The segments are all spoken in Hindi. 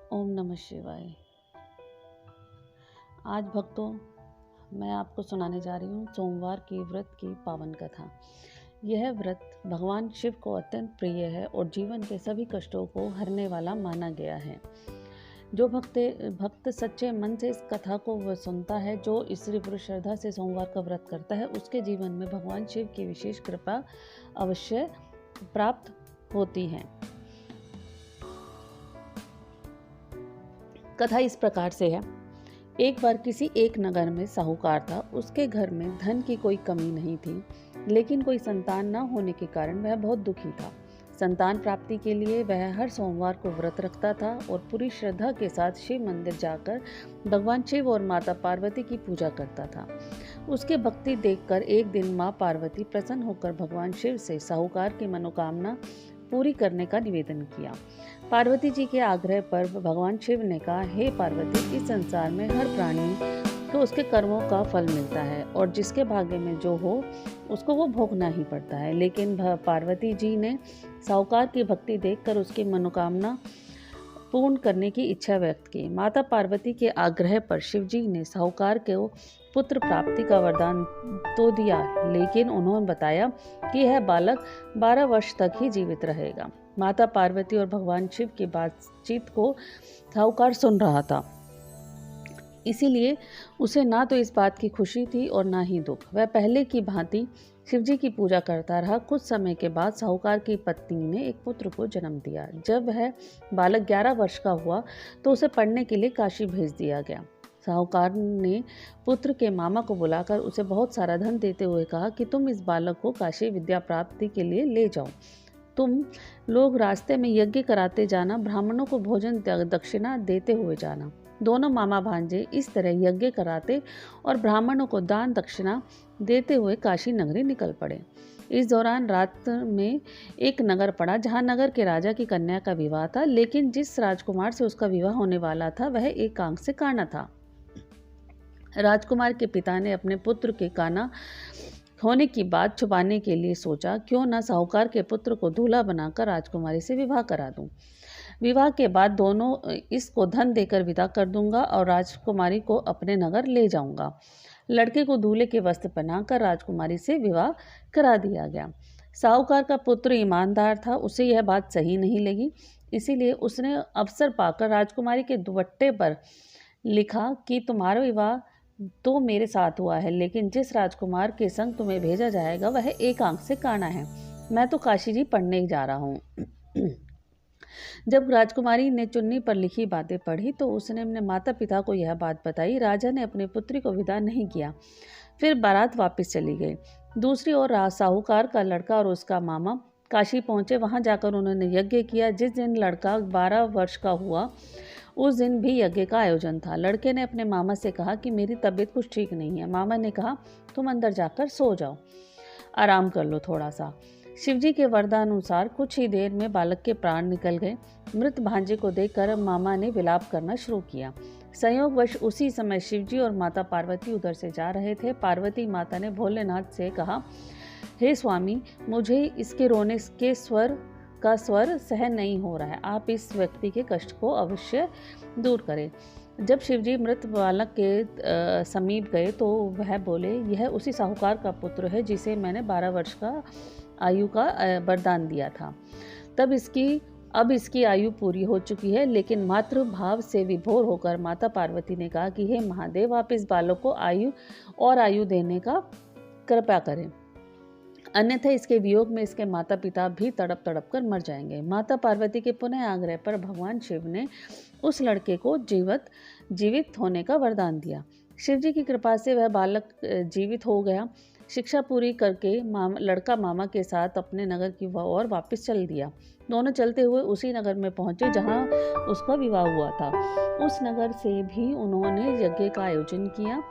ओम नमः शिवाय। आज भक्तों, मैं आपको सुनाने जा रही हूँ सोमवार की व्रत की पावन कथा। यह व्रत भगवान शिव को अत्यंत प्रिय है और जीवन के सभी कष्टों को हरने वाला माना गया है। जो भक्त सच्चे मन से इस कथा को वह सुनता है, जो स्त्री पुरुष श्रद्धा से सोमवार का व्रत करता है, उसके जीवन में भगवान शिव की विशेष कृपा अवश्य प्राप्त होती है। कथा इस प्रकार से है। एक बार किसी एक नगर में साहूकार था। उसके घर में धन की कोई कमी नहीं थी, लेकिन कोई संतान न होने के कारण वह बहुत दुखी था। संतान प्राप्ति के लिए वह हर सोमवार को व्रत रखता था और पूरी श्रद्धा के साथ शिव मंदिर जाकर भगवान शिव और माता पार्वती की पूजा करता था। उसके भक्ति देखकर एक दिन माँ पार्वती प्रसन्न होकर भगवान शिव से साहूकार की मनोकामना पूरी करने का निवेदन किया। पार्वती जी के आग्रह पर भगवान शिव ने कहा, हे पार्वती, इस संसार में हर प्राणी को उसके कर्मों का फल मिलता है और जिसके भाग्य में जो हो उसको वो भोगना ही पड़ता है। लेकिन पार्वती जी ने साहूकार की भक्ति देखकर उसकी मनोकामना पूर्ण करने की इच्छा व्यक्त की। माता पार्वती के आग्रह पर शिवजी ने साहूकार को पुत्र प्राप्ति का वरदान तो दिया, लेकिन उन्होंने बताया कि यह बालक 12 वर्ष तक ही जीवित रहेगा। माता पार्वती और भगवान शिव की बातचीत को साहूकार सुन रहा था, इसीलिए उसे ना तो इस बात की खुशी थी और ना ही दुख। वह पहले की भांति शिवजी की पूजा करता रहा। कुछ समय के बाद साहूकार की पत्नी ने एक पुत्र को जन्म दिया। जब वह बालक 11 वर्ष का हुआ तो उसे पढ़ने के लिए काशी भेज दिया गया। साहूकार ने पुत्र के मामा को बुलाकर उसे बहुत सारा धन देते हुए कहा कि तुम इस बालक को काशी विद्या प्राप्ति के लिए ले जाओ। तुम लोग रास्ते में यज्ञ कराते जाना, ब्राह्मणों को भोजन दक्षिणा देते हुए जाना। दोनों मामा भांजे इस तरह यज्ञ कराते और ब्राह्मणों को दान दक्षिणा देते हुए काशी नगरी निकल पड़े। इस दौरान रात में एक नगर पड़ा जहां नगर के राजा की कन्या का विवाह था, लेकिन जिस राजकुमार से उसका विवाह होने वाला था वह एक आंख से काना था। राजकुमार के पिता ने अपने पुत्र के काना होने की बात छुपाने के लिए सोचा, क्यों न साहूकार के पुत्र को दूल्हा बनाकर राजकुमारी से विवाह करा दूं। विवाह के बाद दोनों इसको धन देकर विदा कर दूंगा और राजकुमारी को अपने नगर ले जाऊंगा। लड़के को दूल्हे के वस्त्र पहनाकर राजकुमारी से विवाह करा दिया गया। साहूकार का पुत्र ईमानदार था, उसे यह बात सही नहीं लगी, इसीलिए उसने अवसर पाकर राजकुमारी के दुपट्टे पर लिखा कि तुम्हारा विवाह तो मेरे साथ हुआ है, लेकिन जिस राजकुमार के संग तुम्हें भेजा जाएगा वह एक आंख से काना है। मैं तो काशी जी पढ़ने ही जा रहा हूँ। जब राजकुमारी ने चुन्नी पर लिखी बातें पढ़ी तो उसने अपने माता पिता को यह बात बताई। राजा ने अपनी पुत्री को विदा नहीं किया, फिर बारात वापस चली गई। दूसरी ओर साहूकार का लड़का और उसका मामा काशी पहुंचे। वहां जाकर उन्होंने यज्ञ किया। जिस दिन लड़का 12 वर्ष का हुआ उस दिन भी यज्ञ का आयोजन था। लड़के ने अपने मामा से कहा कि मेरी तबीयत कुछ ठीक नहीं है। मामा ने कहा, तुम अंदर जाकर सो जाओ, आराम कर लो थोड़ा सा। शिवजी के वरदानुसार कुछ ही देर में बालक के प्राण निकल गए। मृत भांजे को देखकर मामा ने विलाप करना शुरू किया। संयोगवश उसी समय शिवजी और माता पार्वती उधर से जा रहे थे। पार्वती माता ने भोलेनाथ से कहा, हे स्वामी, मुझे इसके रोने के स्वर सहन नहीं हो रहा है। आप इस व्यक्ति के कष्ट को अवश्य दूर करें। जब शिवजी मृत बालक के समीप गए तो वह बोले, यह उसी साहूकार का पुत्र है जिसे मैंने 12 वर्ष का आयु का वरदान दिया था। अब इसकी आयु पूरी हो चुकी है। लेकिन मातृ भाव से विभोर होकर माता पार्वती ने कहा कि हे महादेव, आप इस बालक को आयु देने का कृपा करें, अन्यथा इसके वियोग में इसके माता पिता भी तड़प तड़प कर मर जाएंगे। माता पार्वती के पुनः आग्रह पर भगवान शिव ने उस लड़के को जीवित होने का वरदान दिया। शिव जी की कृपा से वह बालक जीवित हो गया। शिक्षा पूरी करके लड़का मामा के साथ अपने नगर की ओर वापस चल दिया। दोनों चलते हुए उसी नगर में पहुंचे जहां उसका विवाह हुआ था। उस नगर से भी उन्होंने यज्ञ का आयोजन किया।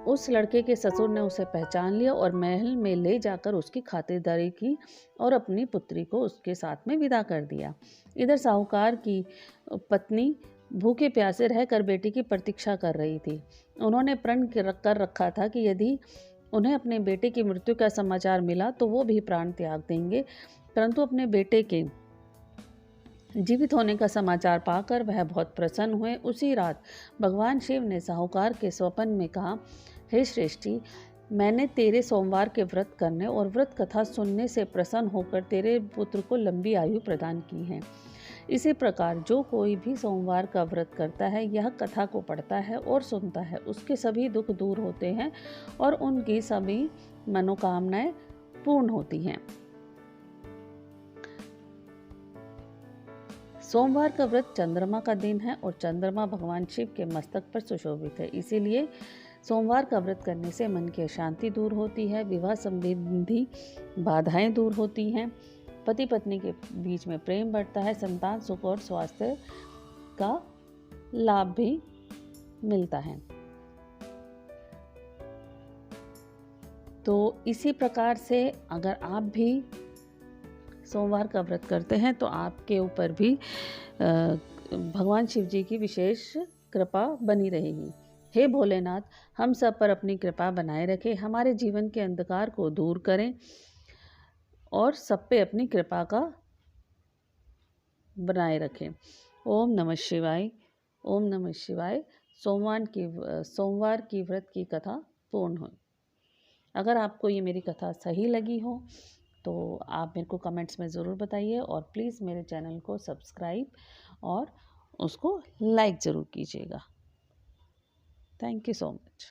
उस लड़के के ससुर ने उसे पहचान लिया और महल में ले जाकर उसकी खातिरदारी की और अपनी पुत्री को उसके साथ में विदा कर दिया। इधर साहूकार की पत्नी भूखे प्यासे रहकर बेटी की प्रतीक्षा कर रही थी। उन्होंने प्रण कर रखा था कि यदि उन्हें अपने बेटे की मृत्यु का समाचार मिला तो वो भी प्राण त्याग देंगे, परंतु अपने बेटे के जीवित होने का समाचार पाकर वह बहुत प्रसन्न हुए। उसी रात भगवान शिव ने साहूकार के स्वप्न में कहा, हे श्रेष्ठी, मैंने तेरे सोमवार के व्रत करने और व्रत कथा सुनने से प्रसन्न होकर तेरे पुत्र को लंबी आयु प्रदान की है। इसी प्रकार जो कोई भी सोमवार का व्रत करता है, यह कथा को पढ़ता है और सुनता है, उसके सभी दुख दूर होते हैं और उनकी सभी मनोकामनाएं पूर्ण होती हैं। सोमवार का व्रत चंद्रमा का दिन है और चंद्रमा भगवान शिव के मस्तक पर सुशोभित है। इसीलिए सोमवार का व्रत करने से मन की अशांति दूर होती है, विवाह संबंधी बाधाएं दूर होती हैं, पति पत्नी के बीच में प्रेम बढ़ता है, संतान सुख और स्वास्थ्य का लाभ भी मिलता है। तो इसी प्रकार से अगर आप भी सोमवार का व्रत करते हैं तो आपके ऊपर भी भगवान शिव जी की विशेष कृपा बनी रहेगी। हे भोलेनाथ, हम सब पर अपनी कृपा बनाए रखें, हमारे जीवन के अंधकार को दूर करें और सब पे अपनी कृपा का बनाए रखें। ओम नमः शिवाय। ओम नमः शिवाय। सोमवार की व्रत की कथा पूर्ण हुई। अगर आपको ये मेरी कथा सही लगी हो तो आप मेरे को कमेंट्स में ज़रूर बताइए और प्लीज़ मेरे चैनल को सब्सक्राइब और उसको लाइक ज़रूर कीजिएगा। Thank you so much.